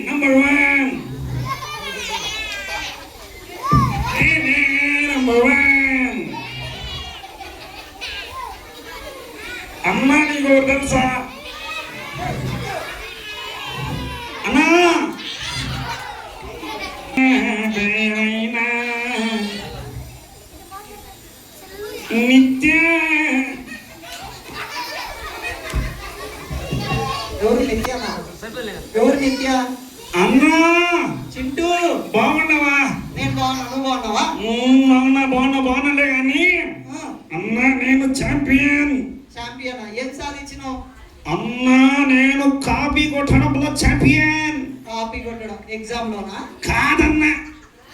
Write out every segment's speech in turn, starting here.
Number one. Number one. అన్నా నీకు తెలుసా అన్నా నిత్య ఎవరు నిత్య అన్నా చింటూ బాగున్నావా? నేను బాగున్నా, నువ్వు బాగున్నావా? బాగున్నాలే కానీ అన్నా నేను ఛాంపియన్. ఏం సాధించినావు? అన్నా నేను కాపీ కొట్టడంలో ఛాంపియన్. కాపీ కొట్టడం ఎగ్జామ్ లోనా? కాదన్నా.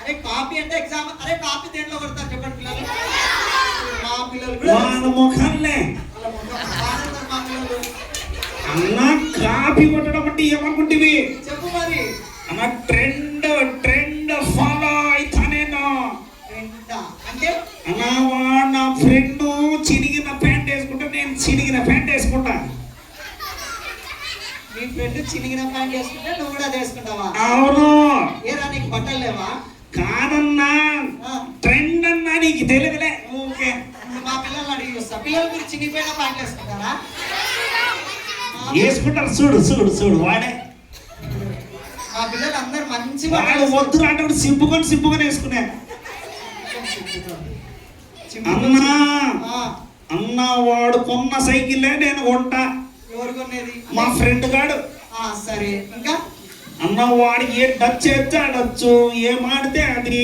అరే కాపీ అంటే ఎగ్జామ్. అరే కాపీ దేంట్లో కొడతారు చెప్పండి పిల్లలు? మా పిల్లలు వాళ్ళ ముఖంలే. అన్నా కాపీ కొట్టడం అంటే ఏమనుకుంటేవి చెప్పు మరి. అన్న ట్రెండ్ ఫాలో అయితా నేను. అంటే అన్నా నా ఫ్రెండ్ చినిగిన ప్యాంట్ వేసుకుంటా, నేను చినిగిన ప్యాంట్ వేసుకుంటా. మీ ఫ్రెండ్ చినిగిన ప్యాంట్ వేసుకుంటే నువ్వు కూడా వేసుకుంటావా? అవును. ఏరా నీకు బట్టలు లేవా? కాదన్నా, ట్రెండ్ అన్నా నీకు తెలియదులే. ఓకే మా పిల్లల్ని అడిగి చూస్తా. పిల్లలు మీరు చినిగిపోయిన ప్యాంట్ వేసుకుంటారా? వేసుకుంటారు. చూడు వాడే. మా పిల్లలు అందరు మంచి వాళ్ళు వద్దు అంటే సింపుకొని వేసుకునే. అన్నా వాడు కొన్న సైకిల్లే నేను కొంటా. ఎవరు కొనేది? మా ఫ్రెండ్ గాడు. సరే ఇంకా అన్న వాడికి ఏ డచ్ చేస్తే అడచ్చు, ఏ మాడితే అది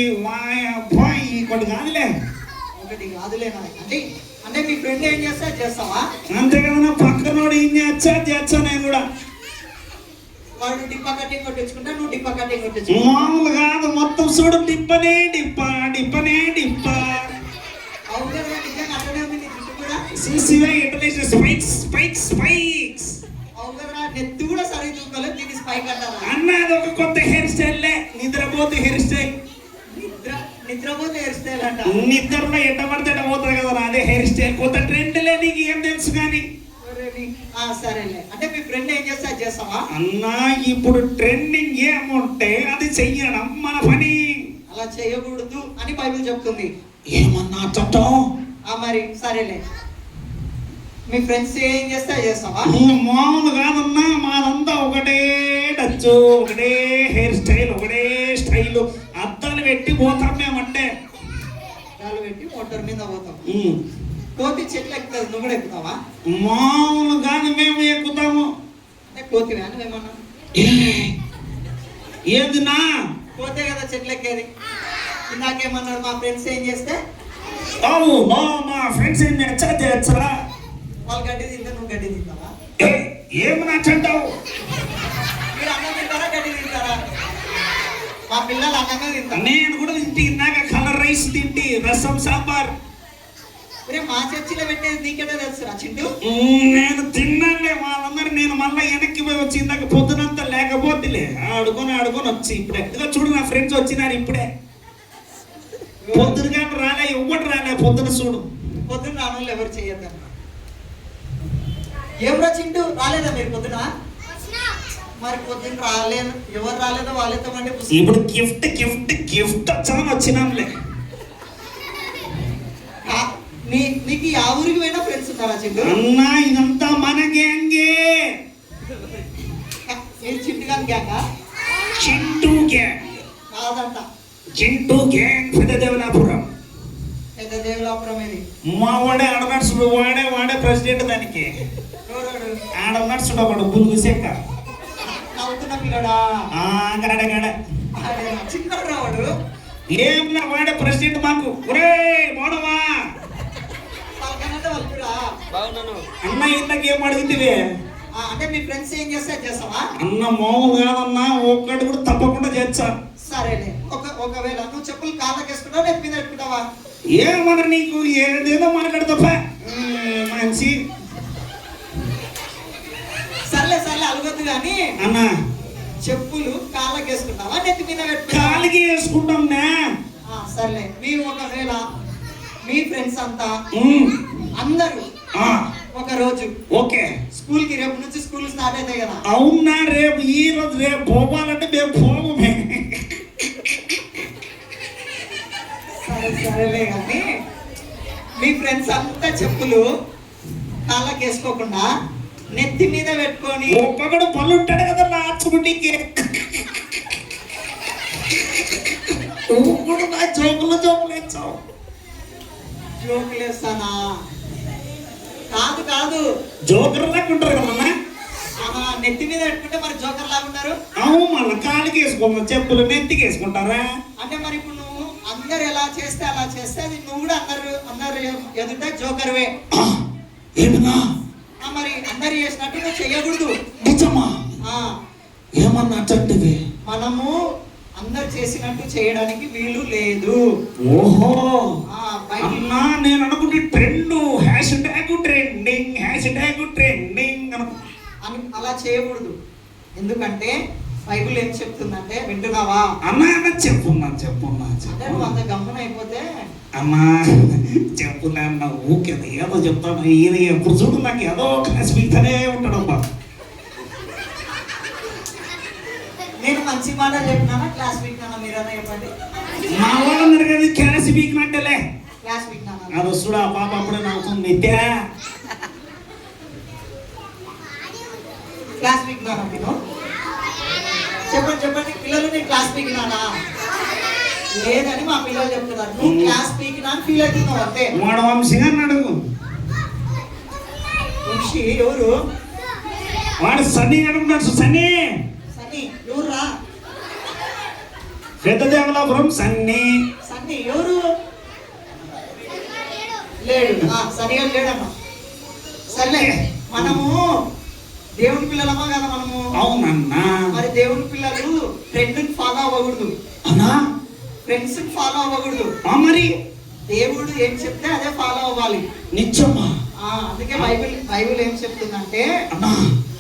ఒకటి కాదులే. ఒకటి కాదులేనా? అంటే మీ ఫ్రెండ్ ఏం చేస్తా చేస్తావా? అంతే కదా. పక్కనోడు ఏం చేస్తా నేను కూడా. వాడు డిప్ప కటింగ్ కొట్టించుకుంటా, నువ్వు డిప్ప కటింగ్ కొట్టించు. మామూలు కాదు, మొత్తం చూడు డిప్పనే డిప్ప. అవును కదా, నిజంగా అట్లనే ఉంది నీ జుట్టు కూడా. స్పైక్స్. అవును కదా, నెత్తి కూడా సరిగ్గా దూకోలేదు, దీన్ని స్పైక్ అంటారా? అన్న అది ఒక కొత్త హెయిర్ స్టైల్. నిద్రపోతే హెయిర్ స్టైల్. నిద్రపోతే హెయిర్ స్టైల్ అంట. నిద్రలో ఎట్ట పడితే పోతుంది కదా, అదే హెయిర్ స్టైల్. కొత్త ట్రెండ్లే, నీకు ఏం తెలుసు కానీ. సరేలే. అంటే మీ ఫ్రెండ్ ఏం చేస్తా చేస్తావా? అన్నా ఇప్పుడు ట్రెండింగ్ ఏముంటే అది చెయ్యడం మన పని. అలా చేయకూడదు అని బైబిల్ చెప్తుంది. ఏమన్నా చట్టం? మరి సరేలే. మీ ఫ్రెండ్స్ ఏం చేస్తా చేస్తావా? మామూలు కాదన్నా, మాదంతా ఒకటే టచ్, ఒకటే హెయిర్ స్టైల్, ఒకటే స్టైల్. అద్దాలు పెట్టి పోతాం మేమంటే. అద్దాలు పెట్టి మోటార్ మీద పోతాం. కోతి చెట్లు ఎక్కుతుంది, నువ్వు కూడా ఎక్కుతావా? మామూలు కాదు, మేము ఎక్కుతాము. అంటే కోతి వ్యాను ఏమన్నా? ఏదినా కోతే కదా చెట్లు ఎక్కేది. ఇందాకేమన్నాడు మా ఫ్రెండ్స్ ఏం చేస్తే? మా ఫ్రెండ్స్ ఏం చేస్తారా? వాళ్ళు గడ్డి తింటే నువ్వు గడ్డి తింటావా? ఏమి నచ్చంటావు? మీరు అన్నం తింటారా, గడ్డి తింటారా? మా పిల్లలు అన్నమే తింటారు. నేను కూడా తింటే ఇందాక కలర్ రైస్ తింటి, రసం సాంబార్. మా చర్చిలో పెట్టేది నీకెటే తెలుసురా చింటూ? నేను తిన్నానులే వాళ్ళందరూ. నేను మళ్ళీ వెనక్కి పోయి వచ్చి ఇందాక పొద్దునంతా లేకపోతేలే ఆడుకొని వచ్చి ఇప్పుడే ఇదిగో చూడు నా ఫ్రెండ్స్ వచ్చినారు ఇప్పుడే. పొద్దున కానీ రాలే, ఎవ్వడు రాలే పొద్దున. చూడు పొద్దున రాను ఎవరు చేయొద్దా? ఏమరా చింటూ, రాలేదా మీరు పొద్దున? మరి పొద్దున రాలేదు, ఎవరు రాలేదో వాళ్ళతో మండి. ఇప్పుడు గిఫ్ట్ వచ్చామని వచ్చినాంలే. నీకు ఆ ఊరికి పోయినా ఫ్రెండ్స్ ఉన్నారా చింటూ? అన్నా ఇదంతా మన గ్యాంగే. చింటూ గాని గ్యాంగా? చింటూ గ్యాంగ్ కాదంట. చింటూ గ్యాంగ్ పెద్దదేవలాపురం. ఇది మా వాడే ఆడనర్సుడు, వాడే ప్రెసిడెంట్. దానికి ఆడనర్సుడు ఒకడు బుల్గుసేక నవ్వుతున్న పిల్లడా? చిన్నడు రావాడు. ఏమన్నా వాడే ప్రెసిడెంట్ మాకు. ఒరే మోడవా అన్న ఇంతకు ఏం అడుగుతుంది? అంటే మీ ఫ్రెండ్స్ ఏం చేస్తావా? అన్న మామూలు కాదన్నా, ఒక్కటి కూడా తప్పకుండా చేస్తా. సరేలే. ఒకవేళ నువ్వు చెప్పులు కాళ్ళకి వేసుకుంటావా, నెత్తి మీద పెట్టుకుంటావా? ఏమన్నా నీకు ఏదేదో మాట్లాడు తప్ప మంచి. సర్లే అలగొద్దు కానీ అన్న చెప్పులు కాళ్ళకి వేసుకుంటావా, నెత్తి మీద పెట్టుకుంటావా? కాళ్ళకి వేసుకుంటాం. సర్లే. మీ ఒకవేళ మీ ఫ్రెండ్స్ అంతా అందరూ ఒక రోజు ఓకే. స్కూల్ కి రేపు నుంచి స్కూల్ స్టార్ట్ అవుతాయి కదా. అవునా? రేపు ఈ రోజు రేపు పోవాలంటే మేము పోము. సరేలే కానీ మీ ఫ్రెండ్స్ అంతా చెప్పులు కాళ్ళకి వేసుకోకుండా నెత్తి మీద పెట్టుకొని ఒక్కొక్కడు పళ్ళు ఉంటాడు కదా నాచుకుంటే నా జోకులు వేస్తావు. జోకులు వేస్తానా? కాదు కాదు, జోకర్ లాగా ఉంటారు కదన్నా. నెత్తి మీద పెట్టుకుంటే మరి జోకర్ లాగా ఉన్నారు. అవును, మళ్ళీ కాళ్ళకి వేసుకుంటాం, చెప్పులు నెత్తికి వేసుకుంటారా? అంటే మరి ఇప్పుడు నువ్వు అందరు ఎలా చేస్తే అలా చేస్తే అది నువ్వు కూడా అందరు ఎదుట జోకర్వే. ఏమన్నా మరి అందరు చేసినట్టు నువ్వు చెయ్యకూడదు. నిజమా? ఏమన్నా చట్టివి? మనము అందరు చేసినట్టు చేయడానికి వీలు లేదు. ఓహో, అన్నా నేను అనుకుంటే trend, hash tag trending, hash tag trending అని అలా చేయకూడదు. ఎందుకంటే బైబిల్ ఏం చెప్తుందంటే, వింటున్నావా అన్నా? చెప్పున్నా అంటే నువ్వు అంత గమ్మున అయిపోతే. అమ్మా చెప్పులే అన్న, ఊకే ఏదో చెప్తాను. ఈయన ఎప్పుడు చూడు నాకు ఏదో క్లాస్ పీక్తూనే ఉంటాడమ్మా. నేను మంచి మాట చెప్పినానా క్లాస్ పీక్నానా? మీరన్నా చెప్పండి. మా వాళ్ళందరూ కదా క్లాస్ పీకినట్టేలే. క్లాస్ పీక్నానా? అది వస్తుడు ఆ పాప అప్పుడే నవ్వుతుంది. నిత్య క్లాస్ పీక్నానా నేను? చెప్పండి పిల్లలు, నేను క్లాస్ పీకినానా? లేదని మా పిల్లలు చెప్తున్నారు. నువ్వు క్లాస్ పీకినా అని ఫీల్ అవుతున్నావు అంతే. వాడు వంశీ అని అడుగు. వంశీ ఎవరు? వాడు సన్నీ అడుగుతాడు. సన్నీ ఎవరురా? పెద్దదేవలాపురం సన్నీ. సన్నీ ఎవరు? లేడు. సరిగా లేడమ్మా. సర్లే, మనము దేవుని పిల్లలమా కదా మనము? అవునన్నా. మరి దేవుని పిల్లలు ట్రెండ్ ఫాలో అవ్వకూడదు అన్నా, ఫ్రెండ్స్ ఫాలో అవ్వకూడదు. మరి దేవుడు ఏం చెప్తే అదే ఫాలో అవ్వాలి. నిజమా? అందుకే బైబిల్ ఏం చెప్తుందంటే,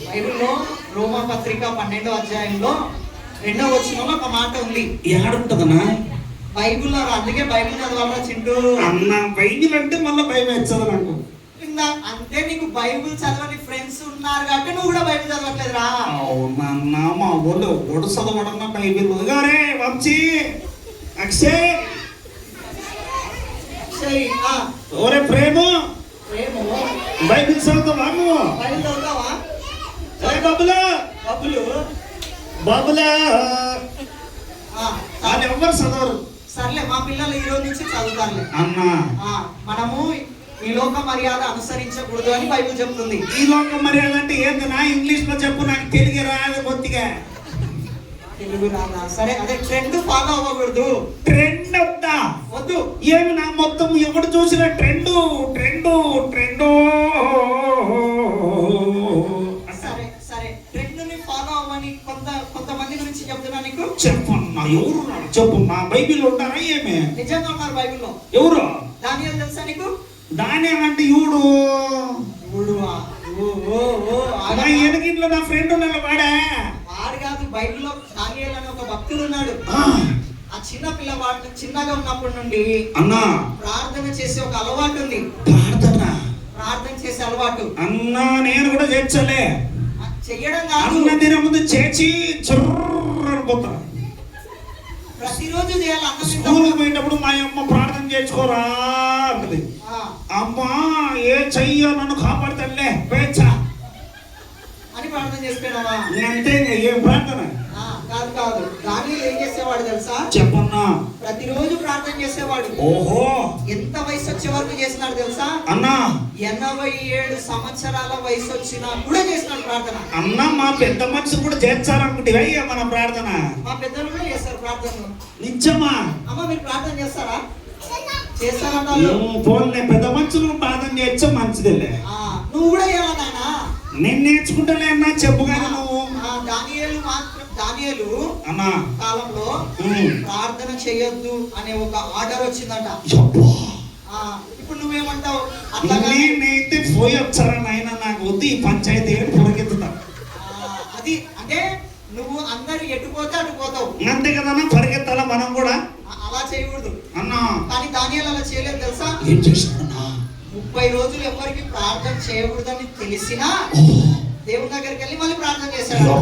బైబిల్లో రోమా పత్రిక 12వ అధ్యాయంలో 2వ వచనంలో ఒక మాట ఉంది. ఏడుంటదనా? బైబిల్లో. అందుకే బైబిల్ చదవాలా చింటూ? అన్న బైబిల్ అంటే మళ్ళీ భయం వేస్తుంది నాకు. అంటే నీకు బైబిల్ చదవని ఫ్రెండ్స్ ఉన్నారు కాబట్టి నువ్వు కూడా బైబిల్ చదవట్లేదురా? అవునన్నా, మా ఊళ్ళో ఒడు చదవడన్నా బైబిల్. గారే వంశీ, అక్షయ్, ఓరే ప్రేమ, బైబిల్ చదువుతావా నువ్వు? బైబిల్ చదువుతావా? బాబులా వాళ్ళు ఎవరు చదవరు. సర్లే, మా పిల్లలు ఈ రోజు నుంచి చదువుతారులే అన్నా. మనము ఈ లోక మర్యాద అనుసరించకూడదు అని బైబిల్ చెప్తుంది. ఈ లోక మర్యాద అంటే ఏంది? నా ఇంగ్లీష్ లో చెప్పు, నాకు తెలుగు రాదు కొద్దిగా. తెలుగు రాదా? సరే, అదే ట్రెండ్ ఫాలో అవ్వకూడదు. ట్రెండ్ వద్దా? వద్దు. ఏమి నా మొత్తం ఎవడు చూసిన ట్రెండ్ ట్రెండ్ ట్రెండ్. సరే ట్రెండ్ ని ఫాలో అవ్వని కొంతమంది గురించి చెప్తున్నా నీకు. చెప్పన్నా, ఎవరు చెప్పు. నా బైబిల్ ఉంటారా ఏమే? నిజంగా ఉన్నారు బైబిల్లో. ఎవరు? దానియేలు తెలుసా నీకు? దానియేలు అంటే ఎవడు? ఎనకింట్లో నా ఫ్రెండ్ ఉన్నాడు. వాడు కాదు, బైబిల్లో దానియేలు అనే ఒక భక్తుడు ఉన్నాడు. ఆ చిన్న పిల్లవాడు చిన్నగా ఉన్నప్పటి నుండి అన్నా ప్రార్థన చేసే ఒక అలవాటు ఉంది. ప్రార్థన చేసే అలవాటు. అన్నా నేను కూడా చేర్చలే. చెయ్యడం కాదు, అన్న దిన ముందు చేసి చర్రపోతా. ప్రతిరోజు చేయాలి. స్కూల్కి పోయినప్పుడు మా అమ్మ ప్రార్థన చేసుకోరా అంటది. అమ్మా ఏ చెయ్యో నన్ను కాపాడుతాడులే పేచా అని ప్రార్థన చేసుకున్నావా? అంతే. ఏం ప్రార్థన? కాదు. దానియేలు ఏం చేసేవాడు తెలుసా? చెప్పన్నా. ప్రతిరోజు ప్రార్థన చేసేవాడు. ఓహో, ఎంత వయసు వచ్చే వరకు చేసినాడు తెలుసా? అన్నా 87 సంవత్సరాల వయసు వచ్చినా కూడా చేసినాడు ప్రార్థన. అన్న మా పెద్ద మనుషులు కూడా చేస్తారనుకుంటే మన ప్రార్థన. మా పెద్దలు కూడా చేస్తారు ప్రార్థన. నిజమా? అమ్మ, మీరు ప్రార్థన చేస్తారా? చేస్తారంట. పోన్లే, పెద్ద మనుషులు ప్రార్థన చేయొచ్చు, మంచిదేలే. నువ్వు కూడా చేయాలా నాయన? నేను నేర్చుకుంటాలే అన్నా, చెప్పుగానే నువ్వు. దానియేలు అన్నా కాలంలో ప్రార్థన చేయొద్దు అనే ఒక ఆర్డర్ వచ్చిందంట. ఇప్పుడు నువ్వేమంటావు? నేనైతే పోయి వచ్చారా నాయన, నాకు వద్దు ఈ పంచాయతీ పొరకెత్తుతా. అది అంటే నువ్వు అందరు ఎటుపోతే అటుపోతావు, అంతే కదన్నా. పరిగెత్తాలా మనం కూడా. అలా చేయకూడదు అన్నా. కానీ దానియేలు అలా చేయలేదు తెలుసా? ఏం చేశాడన్నా? 30 40 రోజులు ఎవరికి ప్రార్థన చేయకూడదని తెలిసినా దేవుని దగ్గరికి వెళ్ళి మళ్ళీ ప్రార్థన చేశాడు.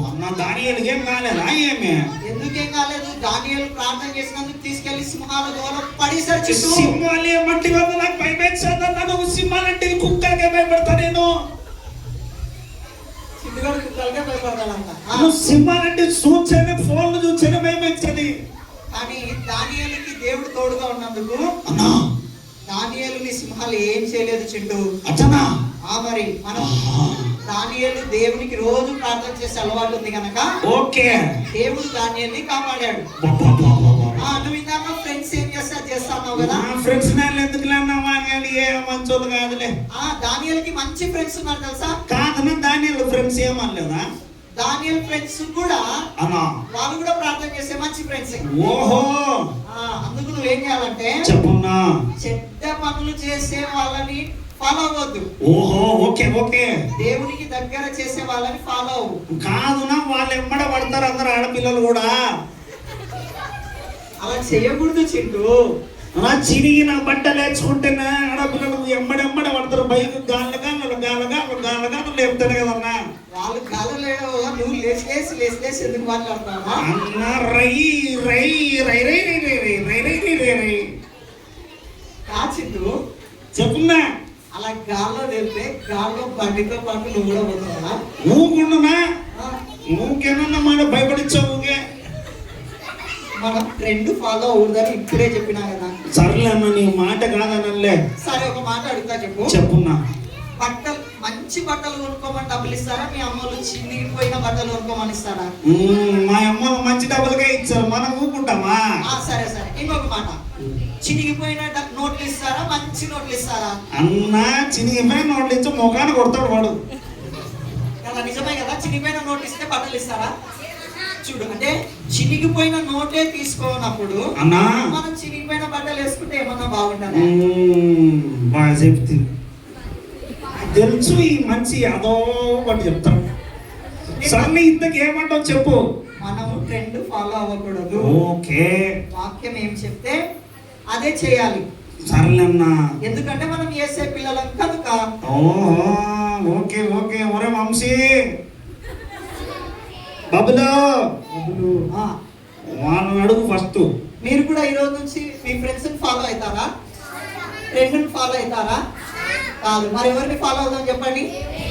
అన్న దానియేలుకి ఏం కాలేదా ఏమి? ఎందుకేం కాలేదు? దానియేలు ప్రార్థన చేసినందుకు తీసుకెళ్లి సింహాల ద్వారా పడేశారు. చింటూ సింహాలు ఏమంటే నాకు భయపెట్టాను. సింహాలంటే కుక్కలకే భయపడతా నేను. చింటుగాడు కుక్కలకే భయపడతాడంట. నువ్వు సింహాలంటే చూచానే, ఫోన్లు చూచానే భయపెట్టది. కానీ దానియేలుకి దేవుడు తోడుగా ఉన్నందుకు అన్నా దానియేలుని సింహాలు ఏం చేయలేదు చింటూ. అచ్చనా మరి మనం దానియేలు దేవునికి రోజు ప్రార్థన చేసే అలవాటు ఉంది కనుక ఓకే దేవుడు దానియేలుని కాపాడాడు. నువ్వు ఇందాక ఫ్రెండ్స్ ఏం చేస్తావు కదా. ఫ్రెండ్స్ ఎందుకు ఏ మంచోళ్ళు కాదులే. దానియేలుకి మంచి ఫ్రెండ్స్ ఉన్నారు తెలుసా? కాదన్నా దానియేలు ఫ్రెండ్స్ ఏమనలేదా? దానియేలు ఫ్రెండ్స్ కూడా అన్నా వాళ్ళు కూడా ప్రార్థన చేసే మంచి ఫ్రెండ్స్. ఓహో అందుకు నువ్వేం చేయాలంటే చెప్పన్నా చెడ్డ పనులు చేసే వాళ్ళని ఫాలో అవ్వద్దు. ఓహో ఓకే ఓకే. దేవునికి దగ్గర చేసే వాళ్ళని ఫాలో అవ్వు. కాదునా వాళ్ళు ఎంబడ పడతారు అందరు ఆడపిల్లలు కూడా. అలా చేయకూడదు చింటూ. అలా చిరిగిన బట్టలు వేసుకుంటేనే ఆడపిల్లలు ఎంబడెంబడ పడతారు. బైక్ గాలగా లేపుతారు కదన్నా. వాళ్ళు గాలలేడో నువ్వు లేచి ఎందుకు మాట్లాడతావా? అన్న రై రై రై రై రై రై రై రై రై రై రై చింటూ చెప్పున్నా. అలా గాల్లో లేపితే గాల్లో బండితో పాటు నువ్వు కూడా పోతావా? ఊకుండునా ఊకేనన్నా మన భయపడించావు. మనం ట్రెండ్ ఫాలో అవ్వదని ఇప్పుడే చెప్పినా కదా. సర్లే అన్న నీ మాట కాదనలే. సరే ఒక మాట అడుగుతా చెప్పు. చెప్పున్నా. బట్టలు మంచి బట్టలు కొనుక్కోమని డబ్బులు ఇస్తారా? మీ అమ్మలు చినిగిపోయిన బట్టలు కొనుక్కోమని ఇస్తారా? మా అమ్మలు మంచి డబ్బులుగా ఇచ్చారు, మనం ఊకుంటామా? సరే సరే. ఇంకొక మాట, చినిగిపోయిన నోట్లు ఇస్తారా? మంచి నోట్లు ఇస్తారా? అన్నా చినిగిపోయిన నోట్లు ఇచ్చి ముఖాన్ని కొడతాడు వాడు కదా. నిజమే కదా. చినిగిపోయిన నోట్లు ఇస్తే బట్టలు ఇస్తారా? చూడు, అంటే చినిగిపోయిన నోటే తీసుకోనప్పుడు అన్నా మనం చినిగిపోయిన బట్టలు వేసుకుంటే ఏమన్నా బాగుంటుందా? బాగా చెప్తుంది. తెలుసు ఈ మంచి అదో వాటి చెప్తాను. సర్లే ఇంతకు ఏమంటావు చెప్పు. మనము ట్రెండ్ ఫాలో అవ్వకూడదు. ఓకే. వాక్యం ఏం చెప్తే అదే చేయాలి. సర్లేన్నా. ఎందుకంటే మనం చేసే పిల్లలం కనుక. ఓహో ఓకే ఓకే. ఒరే వంశీ బబులు వాళ్ళని అడుగు ఫస్ట్. మీరు కూడా ఈ రోజు నుంచి మీ ఫ్రెండ్స్ ఫాలో అవుతారా? ట్రెండ్ ఫాలో అవుతారా? కాదు. మరి ఎవరిని ఫాలో అవుతాం చెప్పండి?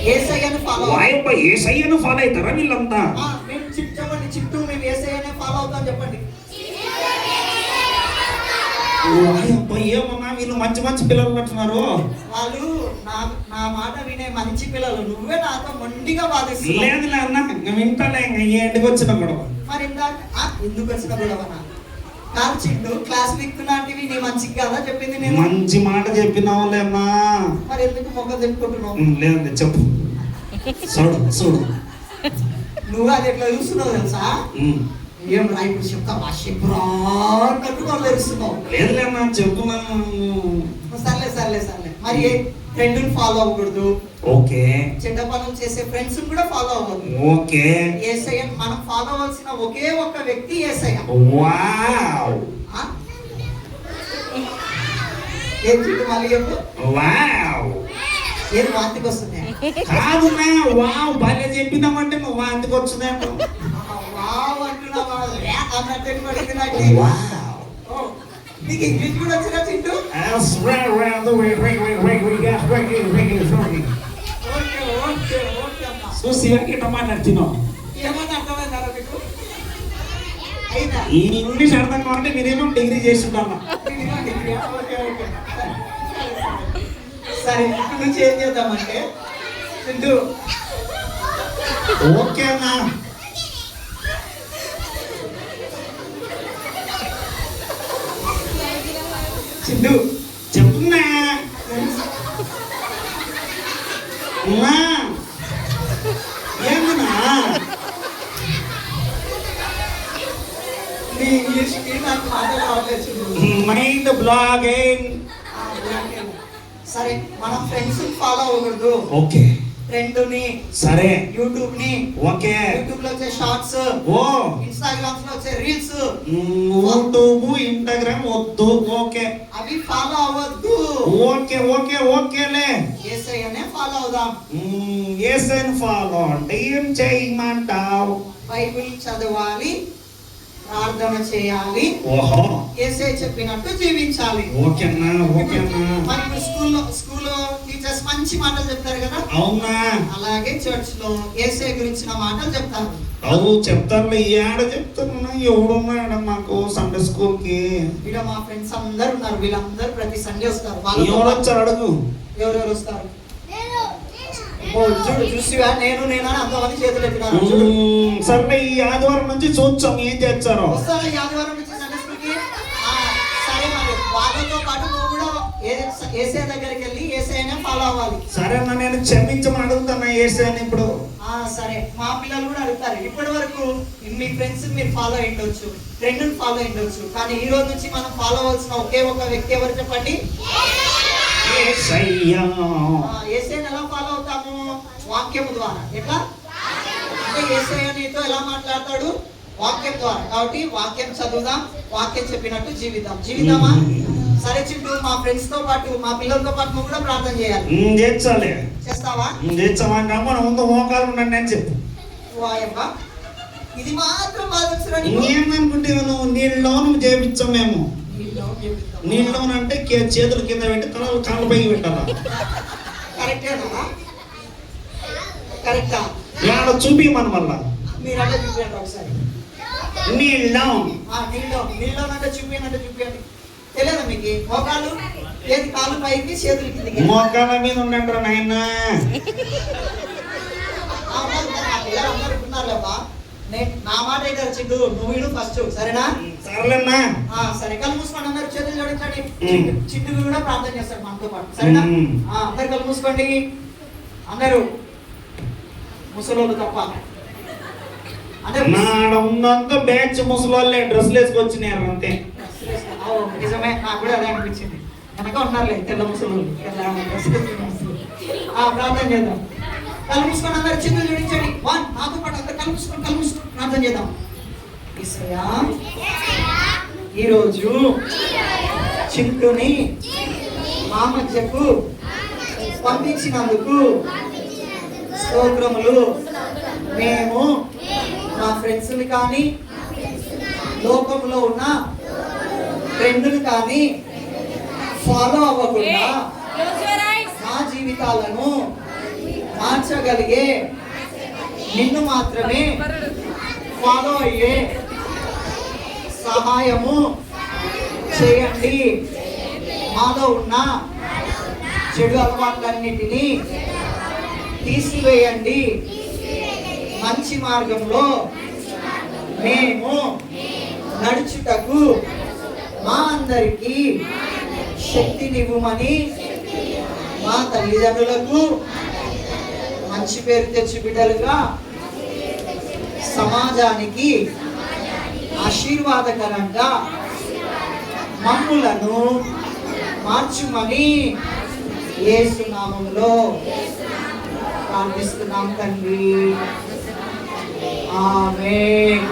యేసయ్యను ఫాలో అవుతాం. యేసయ్యను ఫాలో అవుతారా వీళ్ళంతా? మేము చెప్పండి చుట్టూ మేము యేసయ్యనే ఫాలో అవుతాం చెప్పండి. ఏమన్నా వీళ్ళు మంచి మంచి పిల్లలు ఉన్నట్టున్నారు. వాళ్ళు నా మాట వినే మంచి పిల్లలు. నువ్వే నాతో మొండిగా వాదిస్తున్నావు. లేదులే అన్న వింటాలే. ఎందుకు వచ్చిన గొడవ? మరి ఎందుకు వచ్చిన గొడవనా? కాదు చింటూ, క్లాస్ వీక్ లాంటివి నీ మంచికి కదా చెప్పింది నేను. మంచి మాట చెప్పినావులే అమ్మా. మరి ఎందుకు మొక్క చెప్పుకుంటున్నావు? లేదు చెప్పు. చూడు చూడు నువ్వు అది ఎట్లా చూస్తున్నావు తెలుసా? ఏం రా ఇప్పుడు చెప్తావా? చెప్పురాన్నట్టు తెలుస్తున్నావు. లేదులే అన్నా చెప్తున్నాను. సర్లే సర్లే సర్లే. మరి ఫ్రెండ్ ఫాలో అవ్వకూడదు. ఓకే. చెడ్డ పనులు చేసే ఫ్రెండ్స్ కూడా ఫాలో అవ్వదు. ఓకే. యేసయ్య మనం ఫాలో అవ్వాల్సిన ఒకే ఒక్క వ్యక్తి యేసయ్య. వావ్. ఏం చెప్పు మళ్ళీ చెప్పు. వావ్. ఏం వాంతికి వస్తుంది? కాదున్నా వావ్ బాగా చెప్పినామంటే నువ్వు వాంతికి వస్తుంది అంట. వావ్ అంటున్నావా? అన్నట్టు పడింది నాకు. నీకు ఇంగ్లీష్ కూడా వచ్చినా చింటూ? చూసి మాట్లాడుతున్నావు. ఏమన్నా అర్థమైందా మీకు? ఈ ఇంగ్లీష్ అర్థం కావాలంటే మీరేమో డిగ్రీ చేస్తుంటాను. సరే ఇప్పుడు నుంచి ఏం చేద్దామంటే చింటూ ఓకే అన్నా. చింటూ చెప్పున్నా. ఏమన్నా నీ ఇంగ్లీష్కి నాకు మాట రావట్లేదు. Mind blogging. సరే మనం ఫ్రెండ్స్ ఫాలో అవ్వకూడదు. ఓకే. ట్రెండ్ని, సరే యూట్యూబ్ ని, ఓకే యూట్యూబ్ లో వచ్చే షార్ట్స్, ఓ ఇన్స్టాగ్రామ్స్ లో వచ్చే రీల్స్, యూట్యూబ్ ఇన్స్టాగ్రామ్ వద్దు, ఓకే అవి ఫాలో అవ్వద్దు. ఓకే ఓకే ఓకేలే. యేసయ్యనే ఫాలో అవుదాం. యేసయ్యను ఫాలో అంటే ఏం చేయమంటావు? బైబిల్ చదవాలి, ప్రార్థన చేయాలి, ఓహో యేసయ్య చెప్పినట్టు జీవించాలి. ఓకేనా ఓకేనా. మనకి స్కూల్లో టీచర్స్ మంచి మాటలు చెప్తారు కదా, అవునా? అలాగే చర్చ్ లో యేసయ్య గురించిన మాటలు చెప్తారు. అవు చెప్తాను. ఏడ చెప్తున్నా? ఎవడున్నాడు మాకు సండే స్కూల్ కి? ఇక్కడ మా ఫ్రెండ్స్ అందరు ఉన్నారు, వీళ్ళందరూ ప్రతి సండే వస్తారు. ఎవరు వచ్చారు అడుగు. ఎవరెవరు వస్తారు? చూడు చూసివా, నేను అని అంతమంది చేతులు ఎత్తినారు. సరే ఈ ఆదివారం నుంచి చూచాం ఏం చేస్తారో. వస్తారా ఈ ఆదివారం నుంచి సండే స్కూల్ కి? సరే మరి వాళ్ళతో పాటు నువ్వు కూడా యేసయ్య దగ్గరికి వెళ్ళి యేసయ్యనే ఫాలో అవ్వాలి. సరే అన్న, నేను క్షమించమని అడుగుతున్నా యేసయ్యని ఇప్పుడు. సరే, మా పిల్లలు కూడా అడుగుతారు. ఇప్పటి వరకు మీ ఫ్రెండ్స్ మీరు ఫాలో అయ్యిండొచ్చు, ట్రెండ్ ఫాలో అయ్యిండొచ్చు, కానీ ఈ రోజు నుంచి మనం ఫాలో అవ్వాల్సిన ఒకే ఒక వ్యక్తి ఎవరు చెప్పండి? యేసయ్యని ఎలా ఫాలో అవుతాము? వాక్యము ద్వారా. ఎట్లా అంటే యేసయ్య నీతో ఎలా మాట్లాడతాడు? వాక్యం ద్వారా. కాబట్టి వాక్యం చదువుదాం, వాక్యం చెప్పినట్టు జీవిద్దామా? సరే చింటూ, మా ఫ్రెండ్స్ తో పాటు మా పిల్లలతో పాటు నువ్వు కూడా ప్రార్థన చేయాలి. చేర్చాలి. చేస్తావా? చేర్చామని మన ముందు మోకాలు ఉండండి అని చెప్పు. వాయబ్బా, ఇది మాత్రం బాధ. ఏమనుకుంటే నువ్వు నీళ్ళలో నువ్వు చేపించాం మేము. నీళ్ళలో అంటే చేతుల కింద పెట్టి కాళ్ళు పైకి పెట్టాలా? కరెక్టేనా? కరెక్టా? ఏడ చూపిమని మళ్ళా మీరు అంటే చూపించండి ఒకసారి. నీళ్ళలో అంటే చూపించండి. తెలియదా మీకు? మోకాలు ఏది? కాలు పైకి, చేతులు కిందకి. మోకాల మీద ఉండండి నాయన. అందరుకున్నారులేవా? నా మాట అయితే చింటూ, నువ్వు ఫస్ట్, సరేనా? సరేనా? సరే, కళ్ళు మూసుకోండి. అందరు చేతులు జోడించండి. చింటూ కూడా ప్రార్థన చేస్తాడు మనతో పాటు, సరేనా? అందరు కళ్ళు మూసుకోండి. అందరూ ముసలోళ్ళు తప్ప. అంటే ఉన్నంత బ్యాచ్ ముసలోళ్ళే డ్రెస్లు వేసుకొచ్చినారు అంతే. నిజమే, నాకు కూడా అదే అనిపించింది. వెనక ఉన్నారులే తెల్ల ముసలోళ్ళు. ప్రార్థన చేద్దాం. కళ్ళు మూసుకొని అందరు చేతులు జోడించండి. నాతో పాటు అందరు కళ్ళు మూసుకొని ప్రార్థన చేద్దాం. యేసయ్యా, ఈరోజు చింటూని మా మధ్యకు పంపించినందుకు స్తోత్రములు. మేము మా ఫ్రెండ్స్ని కానీ, లోకంలో ఉన్న ట్రెండ్ని కానీ ఫాలో అవ్వకుండా మా జీవితాలను మార్చగలిగే నిన్ను మాత్రమే ఫాలో అయ్యే సహాయము చేయండి. మాలో ఉన్న చెడు అలవాట్లన్నిటినీ తీసివేయండి. మంచి మార్గంలో మేము నడుచుటకు మా అందరికీ శక్తినివ్వమని మా తల్లిదండ్రులకు మంచి పేరు తెచ్చి బిడ్డలుగా సమాజానికి ఆశీర్వాదకరంగా మమ్ములను మార్చుమని యేసు నామములో ప్రార్థిస్తున్నాం తండ్రి. ఆమేన్.